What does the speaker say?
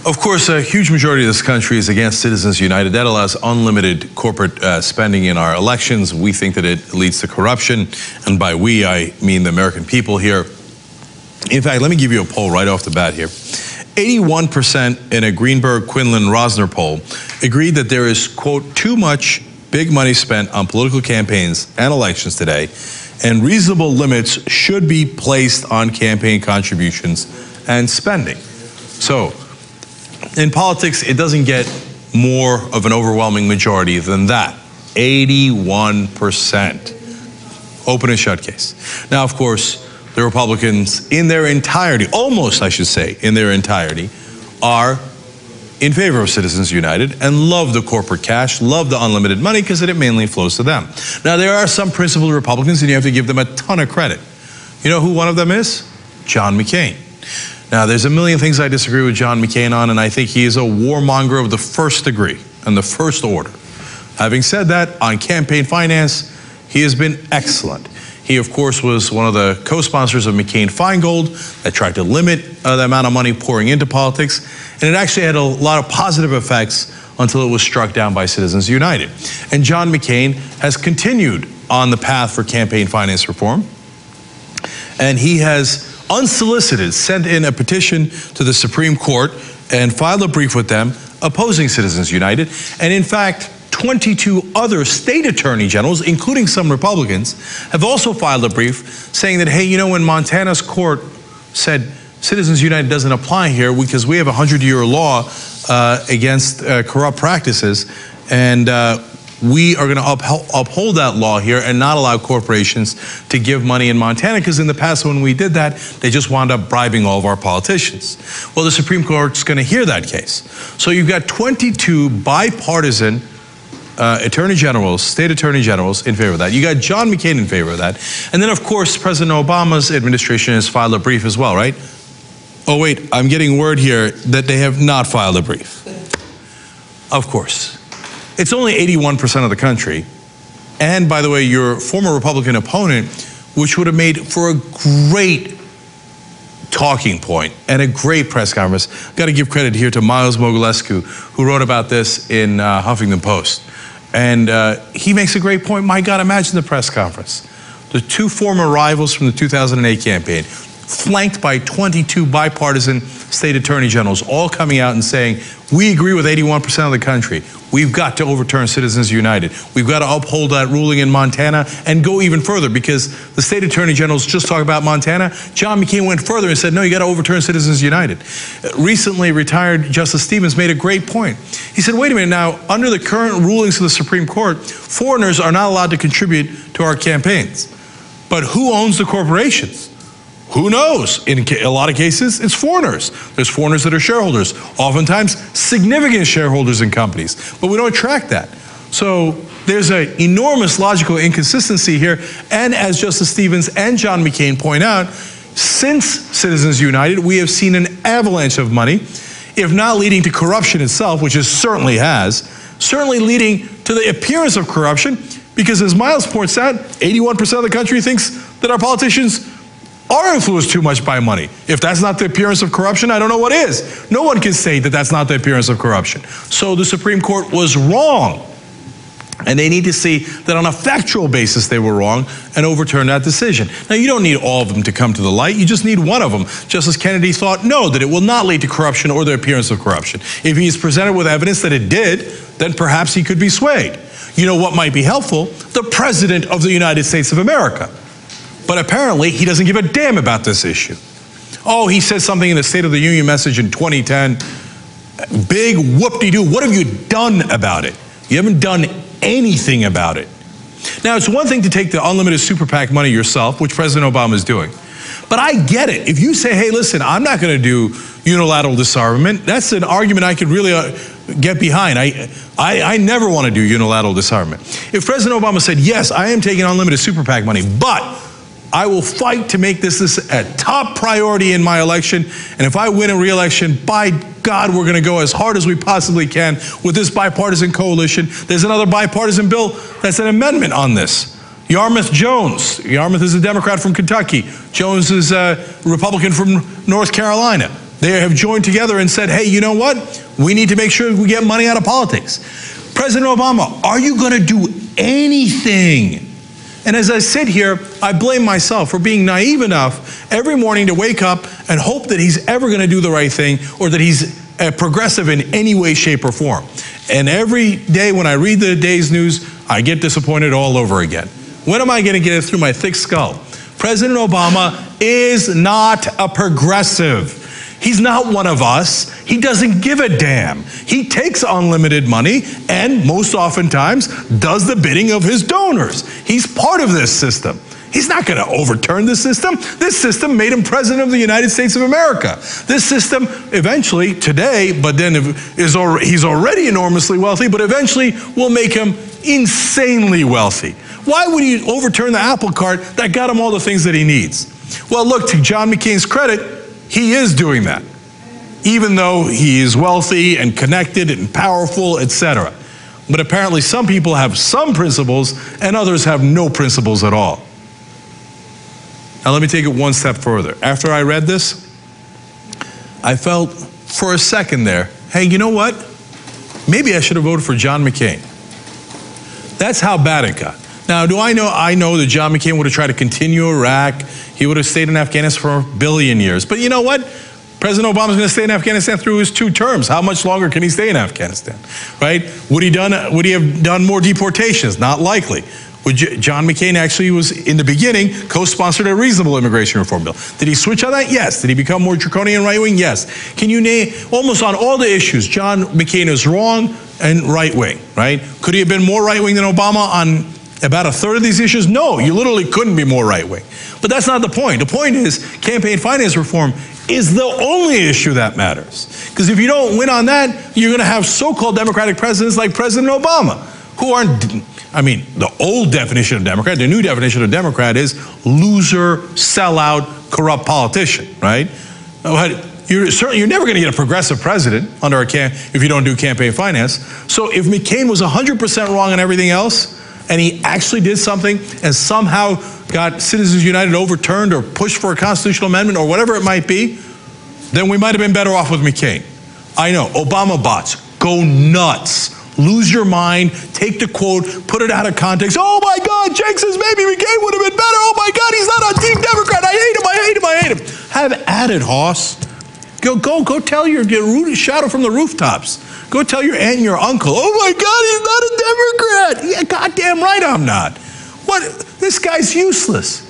Of course, a huge majority of this country is against Citizens United. That allows unlimited corporate spending in our elections. We think that it leads to corruption. And by we, I mean the American people here. In fact, let me give you a poll right off the bat here. 81% in a Greenberg-Quinlan-Rosner poll agreed that there is, quote, too much big money spent on political campaigns and elections today, and reasonable limits should be placed on campaign contributions and spending. So, in politics, it doesn't get more of an overwhelming majority than that. 81%. Open and shut case. Now, of course, the Republicans in their entirety, almost I should say, in their entirety, are in favor of Citizens United and love the corporate cash, love the unlimited money because it mainly flows to them. Now, there are some principled Republicans and you have to give them a ton of credit. You know who one of them is? John McCain. Now, there's a million things I disagree with John McCain on, and I think he is a warmonger of the first degree and the first order. Having said that, on campaign finance, he has been excellent. He, of course, was one of the co-sponsors of McCain-Feingold that tried to limit the amount of money pouring into politics, and it actually had a lot of positive effects until it was struck down by Citizens United. And John McCain has continued on the path for campaign finance reform, and he has unsolicited sent in a petition to the Supreme Court and filed a brief with them opposing Citizens United. And in fact, 22 other state attorney generals, including some Republicans, have also filed a brief saying that, hey, you know, when Montana's court said Citizens United doesn't apply here because we have a 100-year law against corrupt practices, and we are going to uphold that law here and not allow corporations to give money in Montana, because in the past when we did that, they just wound up bribing all of our politicians. Well, the Supreme Court's going to hear that case. So you've got 22 bipartisan attorney generals, state attorney generals in favor of that. You got John McCain in favor of that. And then, of course, President Obama's administration has filed a brief as well, right? Oh, wait, I'm getting word here that they have not filed a brief. Of course. It's only 81% of the country. And by the way, your former Republican opponent, which would have made for a great talking point and a great press conference. Got to give credit here to Miles Mogilescu, who wrote about this in Huffington Post. And he makes a great point. My God, imagine the press conference. The two former rivals from the 2008 campaign, flanked by 22 bipartisan state attorney generals, all coming out and saying, we agree with 81% of the country. We've got to overturn Citizens United. We've got to uphold that ruling in Montana and go even further, because the state attorney generals just talk about Montana. John McCain went further and said, no, you got to overturn Citizens United. Recently retired Justice Stevens made a great point. He said, wait a minute now, under the current rulings of the Supreme Court, foreigners are not allowed to contribute to our campaigns. But who owns the corporations? Who knows? In a lot of cases, it's foreigners. There's foreigners that are shareholders, oftentimes significant shareholders in companies, but we don't track that. So there's an enormous logical inconsistency here, and as Justice Stevens and John McCain point out, since Citizens United, we have seen an avalanche of money, if not leading to corruption itself, which it certainly has, certainly leading to the appearance of corruption, because as Miles points out, 81% of the country thinks that our politicians are influenced too much by money. If that's not the appearance of corruption, I don't know what is. No one can say that that's not the appearance of corruption. So the Supreme Court was wrong. And they need to see that on a factual basis they were wrong and overturn that decision. Now, you don't need all of them to come to the light. You just need one of them. Justice Kennedy thought, no, that it will not lead to corruption or the appearance of corruption. If he is presented with evidence that it did, then perhaps he could be swayed. You know what might be helpful? The President of the United States of America. But apparently, he doesn't give a damn about this issue. Oh, he said something in the State of the Union message in 2010. Big whoop-de-doo. What have you done about it? You haven't done anything about it. Now, it's one thing to take the unlimited super PAC money yourself, which President Obama is doing. But I get it. If you say, hey, listen, I'm not going to do unilateral disarmament, that's an argument I could really get behind. I never want to do unilateral disarmament. If President Obama said, yes, I am taking unlimited super PAC money, but I will fight to make this a top priority in my election. And if I win a re-election, by God, we're going to go as hard as we possibly can with this bipartisan coalition. There's another bipartisan bill that's an amendment on this. Yarmouth Jones. Yarmouth is a Democrat from Kentucky. Jones is a Republican from North Carolina. They have joined together and said, hey, you know what? We need to make sure we get money out of politics. President Obama, are you going to do anything? And as I sit here, I blame myself for being naive enough every morning to wake up and hope that he's ever going to do the right thing or that he's progressive in any way, shape, or form. And every day when I read the day's news, I get disappointed all over again. When am I going to get it through my thick skull? President Obama is not a progressive. He's not one of us. He doesn't give a damn. He takes unlimited money and most oftentimes does the bidding of his donors. He's part of this system. He's not going to overturn the system. This system made him president of the United States of America. This system eventually, today, but then he's already enormously wealthy, but eventually will make him insanely wealthy. Why would he overturn the apple cart that got him all the things that he needs? Well, look, to John McCain's credit, he is doing that, even though he is wealthy and connected and powerful, etc. But apparently some people have some principles and others have no principles at all. Now let me take it one step further. After I read this, I felt for a second there, hey, you know what? Maybe I should have voted for John McCain. That's how bad it got. Now, I know that John McCain would have tried to continue Iraq. He would have stayed in Afghanistan for a billion years. But you know what? President Obama's going to stay in Afghanistan through his 2 terms. How much longer can he stay in Afghanistan, right? Would he have done more deportations? Not likely. John McCain actually was, in the beginning, co-sponsored a reasonable immigration reform bill. Did he switch on that? Yes. Did he become more draconian right-wing? Yes. Can you name, almost on all the issues, John McCain is wrong and right-wing, right? Could he have been more right-wing than Obama on about a third of these issues? No, you literally couldn't be more right-wing. But that's not the point. The point is campaign finance reform is the only issue that matters. Because if you don't win on that, you're going to have so-called Democratic presidents like President Obama, who aren't, I mean, the old definition of Democrat, the new definition of Democrat is loser, sellout, corrupt politician, right? You're never going to get a progressive president under if you don't do campaign finance. So if McCain was 100% wrong on everything else, and he actually did something and somehow got Citizens United overturned or pushed for a constitutional amendment or whatever it might be, then we might have been better off with McCain. I know, Obama bots, go nuts. Lose your mind, take the quote, put it out of context. Oh my God, Cenk says maybe McCain would have been better. Oh my God, he's not on Team Democrat. I hate him, I hate him, I hate him. Have at it, Hoss. Go tell your shadow from the rooftops. Go tell your aunt and your uncle, oh my God, he's not a Democrat. Yeah, goddamn right I'm not. What? This guy's useless.